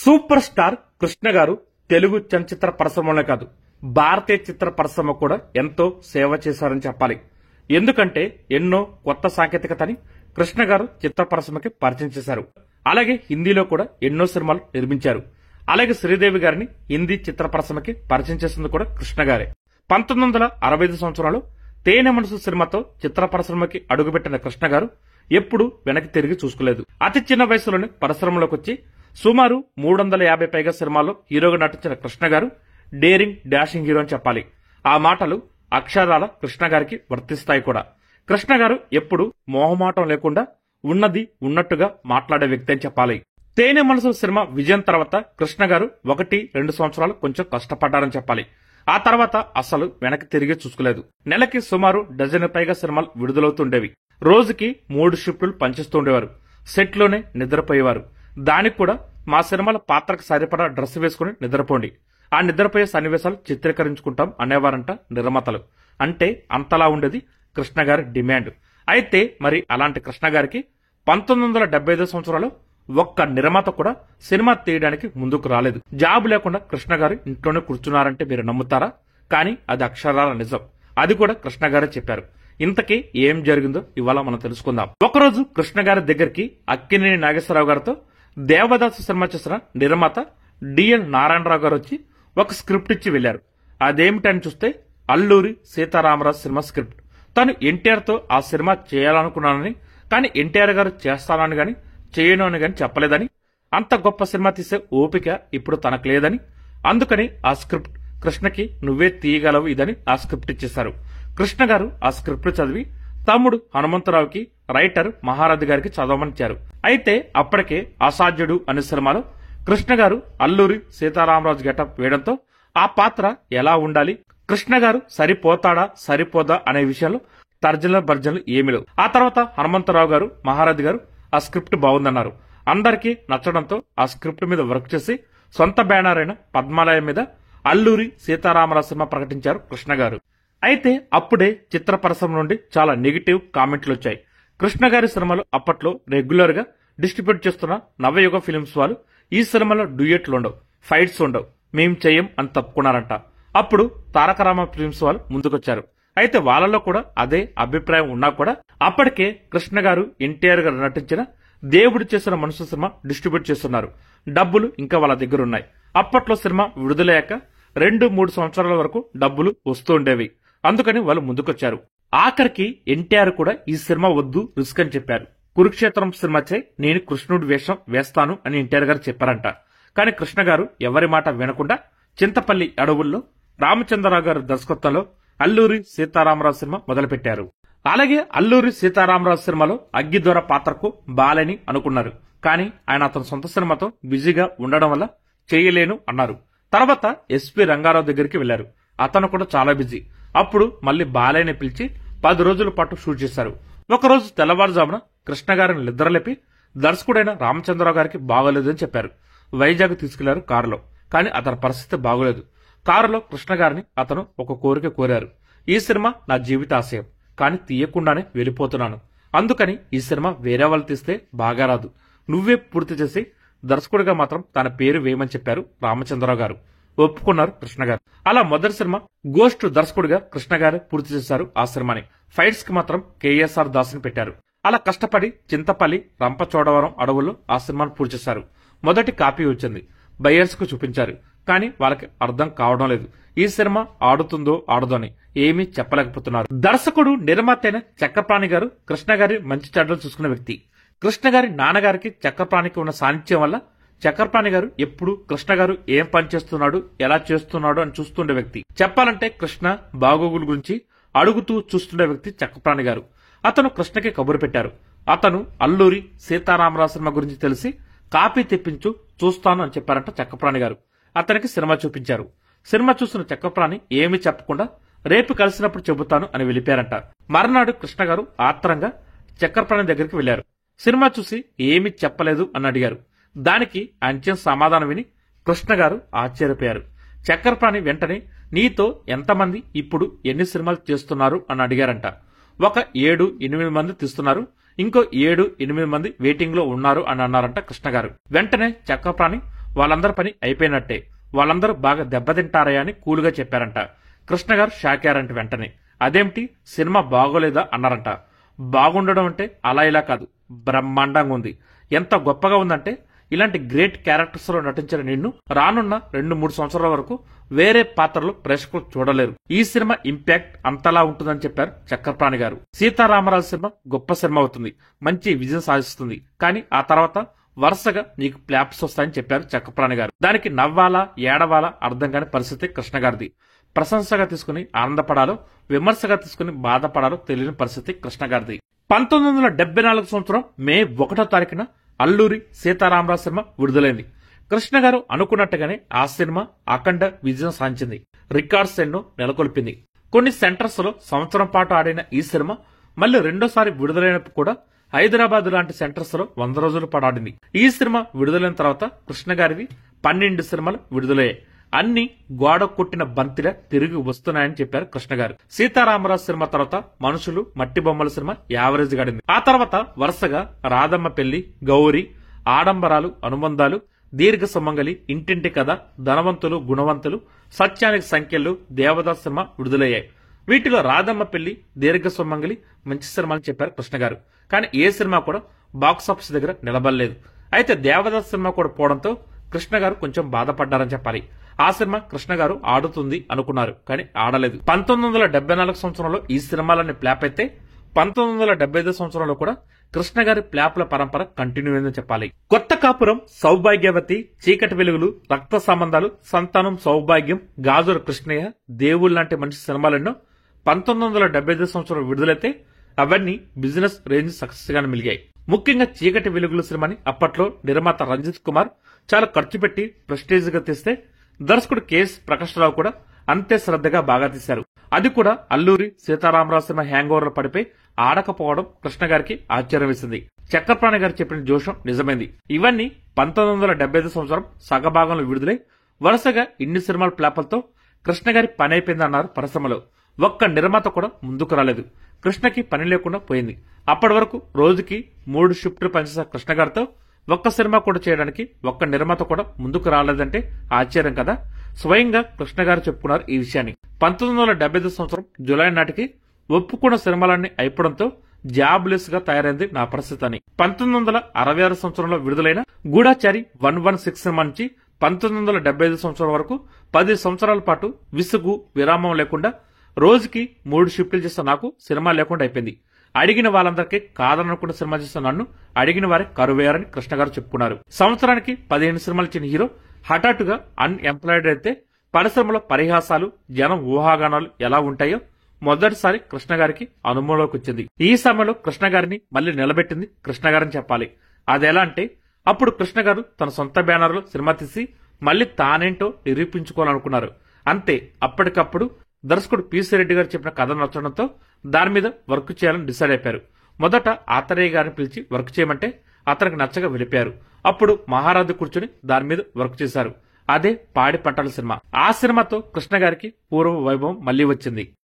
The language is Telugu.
సూపర్ స్టార్ కృష్ణ గారు తెలుగు చలనచిత్ర పరిశ్రమలోనే కాదు భారతీయ చిత్ర పరిశ్రమ కూడా ఎంతో సేవ చేశారని చెప్పాలి. ఎందుకంటే ఎన్నో కొత్త సాంకేతికతని కృష్ణ గారు చిత్ర పరిశ్రమకి పరిచయం చేశారు. అలాగే హిందీలో కూడా ఎన్నో సినిమాలు నిర్మించారు. అలాగే శ్రీదేవి గారిని హిందీ చిత్ర పరిశ్రమకి పరిచయం చేసింది కూడా కృష్ణ గారే. 1965 సంవత్సరంలో తేనె మనసు సినిమాతో చిత్ర పరిశ్రమకి అడుగుపెట్టిన కృష్ణ గారు ఎప్పుడూ వెనక్కి తిరిగి చూసుకోలేదు. అతి చిన్న వయసులోనే పరిశ్రమలోకి వచ్చి సుమారు 350 పైగా సినిమాల్లో హీరోగా నటించిన కృష్ణ గారు డేరింగ్ డాషింగ్ హీరో అని చెప్పాలి. ఆ మాటలు అక్షరాల కృష్ణ గారికి వర్తిస్తాయి కూడా. కృష్ణ గారు ఎప్పుడు మోహమాటం లేకుండా ఉన్నది ఉన్నట్టుగా మాట్లాడే వ్యక్తి అని చెప్పాలి. తేనె మనసు సినిమా విజయం తర్వాత కృష్ణ గారు 1-2 సంవత్సరాలు కొంచెం కష్టపడ్డారని చెప్పాలి. ఆ తర్వాత అసలు వెనక్కి తిరిగి చూసుకోలేదు. నెలకి సుమారు డజన్ పైగా సినిమాలు విడుదలవుతుండేవి. రోజుకి 3 షిఫ్టులు పనిచేస్తుండేవారు. సెట్ లోనే నిద్రపోయేవారు. దానికి కూడా మా సినిమాల పాత్రకు సరిపడా డ్రెస్ వేసుకుని నిద్రపోండి, ఆ నిద్రపోయే సన్నివేశాలు చిత్రీకరించుకుంటాం అనేవారంట నిర్మాతలు. అంటే అంతలా ఉండేది కృష్ణ గారి డిమాండ్. అయితే మరి అలాంటి కృష్ణ గారికి 1975 సంవత్సరంలో ఒక్క నిర్మాత కూడా సినిమా తీయడానికి ముందుకు రాలేదు. జాబ్ లేకుండా కృష్ణ గారు ఇంట్లోనే కూర్చున్నారంటే మీరు నమ్ముతారా? కానీ అది అక్షరాల నిజం. అది కూడా కృష్ణ గారే చెప్పారు. ఇంతకీ ఏం జరిగిందో ఇవాళ మనం తెలుసుకుందాం. ఒకరోజు కృష్ణ గారి దగ్గరికి అక్కినేని నాగేశ్వరరావు గారితో దేవదాసు సినిమా చేసిన నిర్మాత డిఎల్ నారాయణరావు గారు వచ్చి ఒక స్క్రిప్ట్ ఇచ్చి వెళ్లారు. అదేమిటని చూస్తే అల్లూరి సీతారామరాజు సినిమా స్క్రిప్ట్. తను ఎన్టీఆర్ తో ఆ సినిమా చేయాలనుకున్నానని, కానీ ఎన్టీఆర్ గారు చేస్తానని గాని చేయను అని గాని చెప్పలేదని, అంత గొప్ప సినిమా తీసే ఓపిక ఇప్పుడు తనకు లేదని, అందుకని ఆ స్క్రిప్ట్ కృష్ణకి నువ్వే తీయగలవు ఇదని ఆ స్క్రిప్ట్ ఇచ్చేశారు. కృష్ణ గారు ఆ స్క్రిప్ట్ చదివి తమ్ముడు హనుమంతరావుకి, రైటర్ మహారథి గారికి చదవమనిచ్చారు. అయితే అప్పటికే అసాధ్యుడు అనే సినిమాలో కృష్ణ గారు అల్లూరి సీతారామరాజు గెటప్ వేయడంతో ఆ పాత్ర ఎలా ఉండాలి, కృష్ణ గారు సరిపోతాడా సరిపోదా అనే విషయంలో తర్జనలు భర్జనలు ఏమీ లేవు. ఆ తర్వాత హనుమంతరావు గారు, మహారథి గారు ఆ స్క్రిప్ట్ బాగుందన్నారు. అందరికీ నచ్చడంతో ఆ స్క్రిప్ట్ మీద వర్క్ చేసి సొంత బ్యానర్ అయిన పద్మాలయం మీద అల్లూరి సీతారామరాజు సినిమా ప్రకటించారు కృష్ణ గారు. అయితే అప్పుడే చిత్ర పరిశ్రమ నుండి చాలా నెగిటివ్ కామెంట్లు వచ్చాయి. కృష్ణ గారి సినిమాలు అప్పట్లో రెగ్యులర్ గా డిస్ట్రిబ్యూట్ చేస్తున్న నవయుగ ఫిలిమ్స్ వాళ్ళు ఈ సినిమాలో డ్యూయెట్లు ఉండవు, ఫైట్స్ ఉండవు, మేం చెయ్యం అని తప్పుకున్నారంట. అప్పుడు తారకరామ ఫిలిమ్స్ వాళ్ళు ముందుకొచ్చారు. అయితే వాళ్ళలో కూడా అదే అభిప్రాయం ఉన్నా కూడా అప్పటికే కృష్ణ గారు ఎన్టీఆర్ గారు నటించిన దేవుడు చేసిన మనసు సినిమా డిస్ట్రిబ్యూట్ చేస్తున్నారు. డబ్బులు ఇంకా వాళ్ళ దగ్గర ఉన్నాయి. అప్పట్లో సినిమా విడుదలయ్యాక 2-3 సంవత్సరాల వరకు డబ్బులు వస్తూ ఉండేవి. అందుకని వాళ్ళు ముందుకొచ్చారు. ఆఖరికి ఎన్టీఆర్ కూడా ఈ సినిమా వద్దు, రిస్క్ అని చెప్పారు. కురుక్షేత్రం సినిమా చే నేను కృష్ణుడి వేషం వేస్తాను అని ఎన్టీఆర్ గారు చెప్పారంట. కానీ కృష్ణ గారు ఎవరి మాట వినకుండా చింతపల్లి అడవుల్లో రామచంద్రరావు గారి దర్శకత్వంలో అల్లూరి సీతారామరాజు సినిమా మొదలుపెట్టారు. అలాగే అల్లూరి సీతారామరాజు సినిమాలో అగ్గిద్వార పాత్రకు బాలని అనుకున్నారు. కానీ ఆయన అతని సొంత సినిమాతో బిజీగా ఉండడం వల్ల చేయలేను అన్నారు. తర్వాత ఎస్పీ రంగారావు దగ్గరికి వెళ్లారు. అతను కూడా చాలా బిజీ. అప్పుడు మళ్లీ బాలయ్యని పిలిచి 10 రోజుల పాటు షూట్ చేశారు. ఒకరోజు తెల్లవారుజామున కృష్ణ గారిని నిద్రలేపి దర్శకుడైన రామచంద్రరావు గారికి బాగోలేదని చెప్పారు. వైజాగ్ తీసుకెళ్లారు కారులో. కానీ అతని పరిస్థితి బాగోలేదు. కారులో కృష్ణ గారిని అతను ఒక కోరిక కోరారు. ఈ సినిమా నా జీవిత ఆశయం, కానీ తీయకుండానే వెళ్లిపోతున్నాను. అందుకని ఈ సినిమా వేరే వాళ్ళు తీస్తే బాగా రాదు, నువ్వే పూర్తి చేసి దర్శకుడిగా మాత్రం తన పేరు వేయమని చెప్పారు రామచంద్రరావు గారు. ఒప్పుకున్నారు కృష్ణ గారు. అలా మొదటి సినిమా గోస్ట్ దర్శకుడిగా కృష్ణ గారు పూర్తి చేశారు ఆ సినిమాని. ఫైట్స్ కి మాత్రం కేఎస్ఆర్ దాస్ ని పెట్టారు. అలా కష్టపడి చింతపల్లి రంపచోడవరం అడవుల్లో ఆ సినిమాను పూర్తి చేశారు. మొదటి కాపీ వచ్చింది. బయ్యర్స్ కు చూపించారు. కానీ వాళ్ళకి అర్థం కావడం లేదు. ఈ సినిమా ఆడుతుందో ఆడదో అని ఏమీ చెప్పలేకపోతున్నారు. దర్శకుడు నిర్మాత అయిన చక్రపాణి గారు కృష్ణ గారి మంచి చెడ్డలు చూసుకున్న వ్యక్తి. కృష్ణ గారి నాన్నగారికి చక్రపాణికి ఉన్న సాన్నిధ్యం వల్ల చక్రపాణి గారు ఎప్పుడు కృష్ణ గారు ఏం పని చేస్తున్నాడు, ఎలా చేస్తున్నాడు అని చూస్తుండే వ్యక్తి. చెప్పాలంటే కృష్ణ బాగోగుల గురించి అడుగుతూ చూస్తుండే వ్యక్తి చక్రపాణి గారు. అతను కృష్ణకి కబురు పెట్టారు. అతను అల్లూరి సీతారామరాజు సినిమా గురించి తెలిసి కాపీ తెప్పించు, చూస్తాను అని చెప్పారంట చక్రపాణి గారు. అతనికి సినిమా చూపించారు. సినిమా చూసిన చక్రపాణి ఏమీ చెప్పకుండా రేపు కలిసినప్పుడు చెబుతాను అని వెళ్ళిపోయారంట. మర్నాడు కృష్ణ గారు ఆత్రంగా చక్రపాణి దగ్గరికి వెళ్లారు. సినిమా చూసి ఏమీ చెప్పలేదు అని అడిగారు. దానికి ఆయన సమాధానం విని కృష్ణ గారు ఆశ్చర్యపోయారు. చక్రపాణి వెంటనే నీతో ఎంతమంది ఇప్పుడు ఎన్ని సినిమాలు చేస్తున్నారు అని అడిగారంట. ఒక 7-8 మంది తీస్తున్నారు, ఇంకో 7-8 మంది వెయిటింగ్ లో ఉన్నారు అని అన్నారంట కృష్ణ గారు. వెంటనే చక్రపాణి వాళ్ళందరి పని అయిపోయినట్టే, వాళ్ళందరూ బాగా దెబ్బతింటారయ్యా అని కూలుగా చెప్పారంట. కృష్ణ గారు షాక్ అయ్యారంట వెంటనే. అదేమిటి, సినిమా బాగోలేదా అన్నారంట. బాగుండడం అంటే అలా ఇలా కాదు, బ్రహ్మాండంగా ఉంది. ఎంత గొప్పగా ఉందంటే ఇలాంటి గ్రేట్ క్యారెక్టర్స్ లో నటించిన నిన్ను రానున్న 2-3 సంవత్సరాల వరకు వేరే పాత్రలు ప్రేక్షకులు చూడలేరు. ఈ సినిమా ఇంపాక్ట్ అంతలా ఉంటుందని చెప్పారు చక్రపాణి గారు. సీతారామరాజు సినిమా గొప్ప సినిమా అవుతుంది, మంచి విజయం సాధిస్తుంది. కానీ ఆ తర్వాత వరుసగా నీకు ఫ్లాప్స్ వస్తాయని చెప్పారు చక్రపాణి గారు. దానికి నవ్వాలా ఏడవాలా అర్థం కాని పరిస్థితి కృష్ణ గారిది. ప్రశంసగా తీసుకుని ఆనందపడాలో, విమర్శగా తీసుకుని బాధపడాలో తెలియని పరిస్థితి కృష్ణ గారిది. 1974 సంవత్సరం మే 1వ తారీఖున అల్లూరి సీతారామరాజు సినిమా విడుదలైంది. కృష్ణ గారు అనుకున్నట్టుగానే ఆ సినిమా అఖండ విజయం సాధించింది. రికార్డ్స్ ఎన్నో నెలకొల్పింది. కొన్ని సెంటర్స్ లో సంవత్సరం పాటు ఆడిన ఈ సినిమా మళ్ళీ రెండోసారి విడుదలైనప్పుడు కూడా హైదరాబాద్ లాంటి సెంటర్స్ లో 100 రోజుల పాటు ఆడింది. ఈ సినిమా విడుదలైన తర్వాత కృష్ణ గారివి 12 సినిమాలు విడుదలయ్యాయి. అన్ని గోడ కొట్టిన బంతిలా తిరిగి వస్తున్నాయని చెప్పారు కృష్ణ గారు. సీతారామరాజు సినిమా తర్వాత మనుషులు, మట్టి బొమ్మల సినిమా యావరేజ్ గాడింది. ఆ తర్వాత వరుసగా రాధమ్మ పెళ్లి, గౌరీ, ఆడంబరాలు, అనుబంధాలు, దీర్ఘ సుమంగలి, ఇంటింటి కథ, ధనవంతులు, గుణవంతులు, సత్యానికి సంఖ్యలు, దేవదాస్ సినిమా విడుదలయ్యాయి. వీటిలో రాధమ్మ పెళ్లి, దీర్ఘ సుమంగలి మంచి సినిమాని చెప్పారు కృష్ణ గారు. కానీ ఏ సినిమా కూడా బాక్సాఫీస్ దగ్గర నిలబడలేదు. అయితే దేవదాస్ సినిమా కూడా పోవడంతో కృష్ణ గారు కొంచెం బాధపడ్డారని చెప్పాలి. ఆ సినిమా కృష్ణ గారు ఆడుతుంది అనుకున్నారు, కానీ ఆడలేదు. 1974 సంవత్సరంలో ఈ సినిమాలన్నీ ఫ్లాప్ అయితే 1975 సంవత్సరంలో కూడా కృష్ణ గారి ఫ్లాప్ల పరంపర కంటిన్యూ అయిందని చెప్పాలి. కొత్త కాపురం, సౌభాగ్యవతి, చీకటి వెలుగులు, రక్త సంబంధాలు, సంతానం, సౌభాగ్యం, గాజుల కృష్ణయ్య, దేవుళ్ళు లాంటి మంచి సినిమాలెన్నో 1975 సంవత్సరంలో విడుదలైతే అవన్నీ బిజినెస్ రేంజ్ సక్సెస్ గానే మిలిగాయి. ముఖ్యంగా చీకటి వెలుగులు సినిమాని అప్పట్లో నిర్మాత రంజిత్ కుమార్ చాలా ఖర్చు పెట్టి ప్రెస్టీజ్ గా తీస్తే దర్శకుడు కెఎస్ ప్రకాష్ రావు కూడా అంతే శ్రద్ధగా బాగా తీశారు. అది కూడా Alluri Sitaramaraju cinema hang over పడిపోయి ఆడకపోవడం కృష్ణ గారికి ఆశ్చర్యం వేసింది. చక్రపాణి గారు చెప్పిన జోషం నిజమైంది. ఇవన్నీ 1975 సంవత్సరం సగభాగంలో విడుదలై వరుసగా ఇన్ని సినిమాల ప్లాపలతో కృష్ణ గారి పని అయిపోయిందన్నారు పరిశ్రమలో. ఒక్క నిర్మాత కూడా ముందుకు రాలేదు. కృష్ణకి పని లేకుండా పోయింది. అప్పటి వరకు రోజుకి 3 షిఫ్ట్లు పనిచేసే కృష్ణ గారితో ఒక్క సినిమా కూడా చేయడానికి ఒక్క నిర్మాత కూడా ముందుకు రాలేదంటే ఆశ్చర్యం కదా. స్వయంగా కృష్ణ గారు చెప్పుకున్నారు ఈ విషయాన్ని. 1975 సంవత్సరం జులై నాటికి ఒప్పుకున్న సినిమాలన్నీ అయిపోవడంతో జాబ్లెస్ గా తయారైంది నా పరిస్థితి అని. 1966 సంవత్సరంలో విడుదలైన గూఢాచారి 116 సినిమా నుంచి 1975 సంవత్సరం వరకు 10 సంవత్సరాల పాటు విసుగు విరామం లేకుండా రోజుకి 3 షిఫ్ట్లు చేసిన నాకు సినిమా లేకుండా అయిపోయింది. అడిగిన వాళ్ళందరికీ కాదనుకున్న సినిమా చేసిన నన్ను అడిగిన వారే కరువయ్యారని కృష్ణ గారు చెప్పుకున్నారు. సంవత్సరానికి 15 సినిమాలు ఇచ్చిన హీరో హఠాటుగా అన్ఎంప్లాయిడ్ అయితే పరిశ్రమలో పరిహాసాలు, జనం ఊహాగానాలు ఎలా ఉంటాయో మొదటిసారి కృష్ణ గారికి అనుభవంలోకి వచ్చింది. ఈ సమయంలో కృష్ణ గారిని మళ్లీ నిలబెట్టింది కృష్ణ గారని చెప్పాలి. అదెలా అంటే అప్పుడు కృష్ణ గారు తన సొంత బ్యానర్లో సినిమా తీసి మళ్లీ తానేంటో నిరూపించుకోవాలనుకున్నారు. అంతే, అప్పటికప్పుడు దర్శకుడు పిసి రెడ్డి గారు చెప్పిన కథ నచ్చడంతో దాని మీద వర్క్ చేయాలని డిసైడ్ అయిపోయారు. మొదట ఆత్రేయ గారిని పిలిచి వర్క్ చేయమంటే అతనికి నచ్చగా వెళ్ళిపోయారు. అప్పుడు మహారాజు కూర్చొని దాని మీద వర్క్ చేశారు. అదే పాడి పంటల సినిమా. ఆ సినిమాతో కృష్ణ గారికి పూర్వ వైభవం మళ్లీ వచ్చింది.